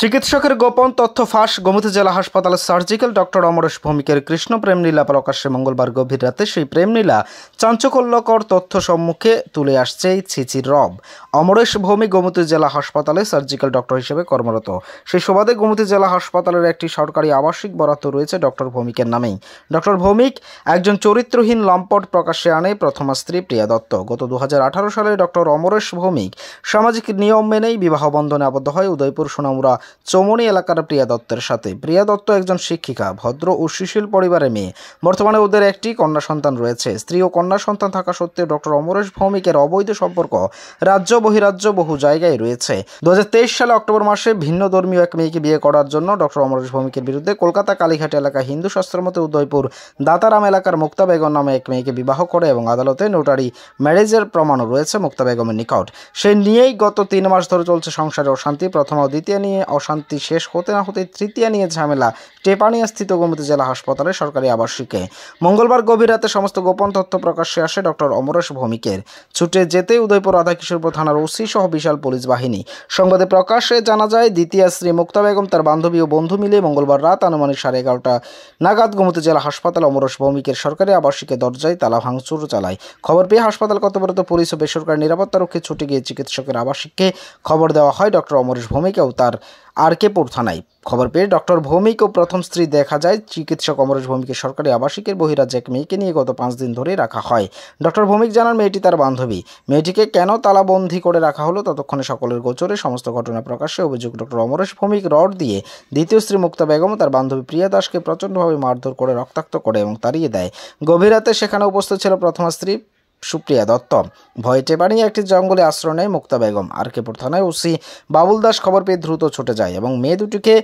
চিকিৎসকের গোপন তথ্য ফাঁস। গোমতী জেলা হাসপাতালের সার্জিক্যাল ডক্টর অমরেশ ভৌমিকের কৃষ্ণ প্রেমলীলা প্রকাশ্যে মঙ্গলবার গভীর রাতে। সেই প্রেমলীলা চাঞ্চল্যকর তথ্য সম্মুখে তুলে আসছে ছিচির রব। অমরেশ ভৌমিক গোমতী জেলা হাসপাতালে সার্জিক্যাল ডক্টর হিসেবে কর্মরত। সেই সুবাদে গোমতী জেলা হাসপাতালের একটি সরকারি আবাসিক বরাদ্দ রয়েছে ডক্টর ভৌমিকের নামেই। ডক্টর ভৌমিক একজন চরিত্রহীন লম্পট প্রকাশ্যে আনে প্রথমা স্ত্রী প্রিয়া দত্ত। গত 2018 সালে ডক্টর অমরেশ ভৌমিক সামাজিক নিয়ম মেনেই বিবাহ বন্ধনে আবদ্ধ হয় উদয়পুর সোনামুড়া চৌমনি এলাকার প্রিয়া দত্তের সাথে। প্রিয়া দত্ত একজন শিক্ষিকা, ভদ্র ও সুশীল পরিবারের মেয়ে। বর্তমানে ওদের একটি কন্যা সন্তান রয়েছে। স্ত্রী ও কন্যা সন্তান থাকা সত্ত্বেও ডক্টর অমরেশ ভৌমিকের অবৈধ সম্পর্ক রাজ্য বহিরাজ্য বহু জায়গায় রয়েছে। 2023 সালে অক্টোবর মাসে ভিন্ন ধর্মীয় এক মেয়েকে বিয়ে করার জন্য ডক্টর অমরেশ ভৌমিকের বিরুদ্ধে কলকাতা কালীঘাট এলাকা হিন্দু শাস্ত্রমতে উদয়পুর দাতারাম এলাকার মুক্তা বেগম নামে এক মেয়েকে বিবাহ করে এবং আদালতে নোটারি ম্যারেজের প্রমাণও রয়েছে মুক্তা বেগমের নিকট। সে নিয়েই গত 3 মাস ধরে চলছে সংসারে অশান্তি। প্রথম ও দ্বিতীয় নিয়ে অশান্তি শেষ হতে না হতে তৃতীয় নিয়ে ঝামেলা টেপানিয়া স্থিত গোমতী জেলা হাসপাতালে সরকারি আবাসিকে। মঙ্গলবার গভীর রাতে সমস্ত গোপন তথ্য প্রকাশ্যে আসে ডক্টর অমরেশ ভৌমিকের। ছুটে যেতে উদয়পুর রাধাকিশোরপুর থানার ওসি সহ বিশাল পুলিশ বাহিনী। সংবাদে প্রকাশ্যে জানা যায়, দ্বিতীয় স্ত্রী মুক্তা বেগম তার বান্ধবী ও বন্ধু মিলে মঙ্গলবার রাত আনুমানিক 11:30 নাগাদ গোমতী জেলা হাসপাতাল অমরেশ ভৌমিকের সরকারি আবাসিকের দরজায় তালা ভাঙচুর চালায়। খবর পেয়ে হাসপাতাল কর্তব্যরত পুলিশ ও বেসরকারি নিরাপত্তারক্ষী ছুটে গিয়ে চিকিৎসকের আবাসিককে খবর দেওয়া হয় ডক্টর অমরেশ ভৌমিক ও তার আরকেপুর থানায়। খবর পেয়ে ডক্টর ভৌমিক ও প্রথম স্ত্রী দেখা যায় চিকিৎসক অমরেশ ভৌমিকের সরকারি আবাসিকের বহিরাজ্যে এক মেয়েকে নিয়ে গত 5 দিন ধরে রাখা হয়। ডক্টর ভৌমিক জানান, মেয়েটি তার বান্ধবী। মেয়েটিকে কেন তালাবন্দি করে রাখা হলো ততক্ষণে সকলের গোচরে। সমস্ত ঘটনা প্রকাশ্যে অভিযোগ, ডক্টর অমরেশ ভৌমিক রড দিয়ে দ্বিতীয় স্ত্রী মুক্তা বেগম ও তার বান্ধবী প্রিয়া দাসকে প্রচণ্ডভাবে মারধর করে রক্তাক্ত করে এবং তাড়িয়ে দেয়। গভীর রাতে সেখানে উপস্থিত ছিল প্রথমা স্ত্রী সুপ্রিয়া দত্ত। ভয়ে টেপানিয়ে একটি জঙ্গলে আশ্রয় নেয় মুক্তা বেগম। আরকেপুর থানায় ওসি বাবুল দাস খবর পেয়ে দ্রুত ছুটে যায় এবং মেয়ে দুটিকে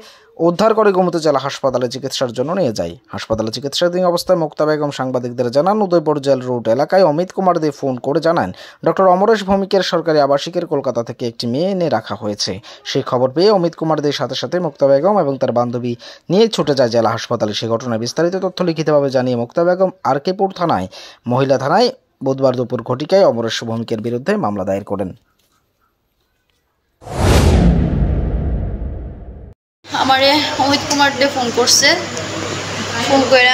উদ্ধার করে গোমতী জেলা হাসপাতালে চিকিৎসার জন্য নিয়ে যায়। হাসপাতালে চিকিৎসাধীন অবস্থায় মুক্তা বেগম সাংবাদিকদের জানান, উদয়পুর জেল রোড এলাকায় অমিত কুমার দে ফোন করে জানান ডক্টর অমরেশ ভৌমিকের সরকারি আবাসিকের কলকাতা থেকে একটি মেয়ে এনে রাখা হয়েছে। সেই খবর পেয়ে অমিত কুমার দের সাথে সাথে মুক্তা বেগম এবং তার বান্ধবী নিয়ে ছুটে যায় জেলা হাসপাতালে। সেই ঘটনায় বিস্তারিত তথ্য লিখিতভাবে জানিয়ে মুক্তা বেগম আরকেপুর থানায় মহিলা থানায় বুধবার দুপুর ঘটিকায় অমরেশ ভৌমিকের বিরুদ্ধে মামলা দায়ের করেন। আমারে অমিত কুমার দে ফোন করছে, ফোন করে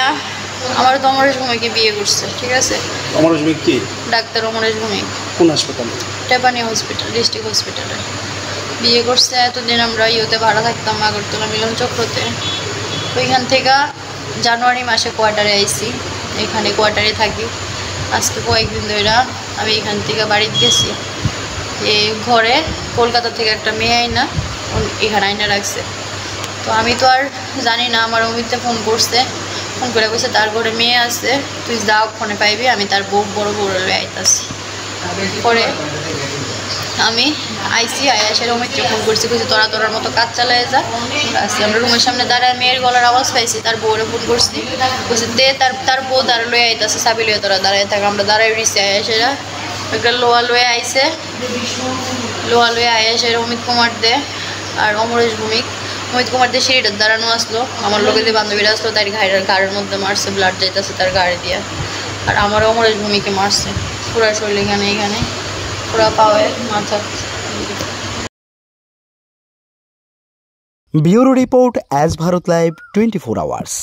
আমার তো অমরেশ ভৌমিককে বিয়ে করছে। ঠিক আছে, অমরেশ ভৌমিক কি? ডাক্তার অমরেশ ভৌমিক। কোন হাসপাতালে? টেপানিয়া হসপিটাল, ডিস্ট্রিক্ট হসপিটালে বিয়ে করছে। এতদিন আমরা ইয়েতে ভাড়া থাকতাম আগরতলা মিলন চক্রতে। ওইখান থেকে জানুয়ারি মাসে কোয়ার্টারে আইছি, এখানে কোয়ার্টারে থাকি। আজকে কয়েকদিন ধরে আমি এখান থেকে বাড়িতে গেছি। এই ঘরে কলকাতা থেকে একটা মেয়ে আইনা এখানে আইনা রাখছে। তো আমি তো আর জানি না, আমার অমিতে ফোন করছে, ফোন করে বলছে তার ঘরে মেয়ে আছে, তুই যাও ফোনে পাইবি, আমি তার বড় বড় আইতাছি। পরে আমি আইসি আয়াসের অমিতকে ফোন করছি, কিছু তোরার মতো কাজ চালায় যা আসছি। আমরা রুমের সামনে দাঁড়ায় মেয়ের গলার আওয়াজ পাইছি, তার বউরে ফোন করছি, বলছি দে তার বউ দাঁড়া লয়ে আইতাছে, চাবি লয়ে তোরা দাঁড়ায় থাক। আমরা দাঁড়ায় রয়েছি, আয়াসেরা একটা লোহা লয়ে আইসে, লোহা লয়ে আয়াসের অমিত কুমার দে আর অমরেশ ভৌমিক। অমিত কুমার দে সিঁড়িটার দাঁড়ানো আসলো, আমার লোকে যে বান্ধবীরা আসলো তার ঘাড়ের মধ্যে মারছে, ব্লাড যাইতেছে তার গাড়ি দিয়ে। আর আমার অমরেশ ভৌমিককে মারছে পুরা শরীর, এখানে পুরা পাওয়ে মাথা। ব্যুরো রিপোর্ট, এজ ভারত লাইভ 24 আওয়ার্স।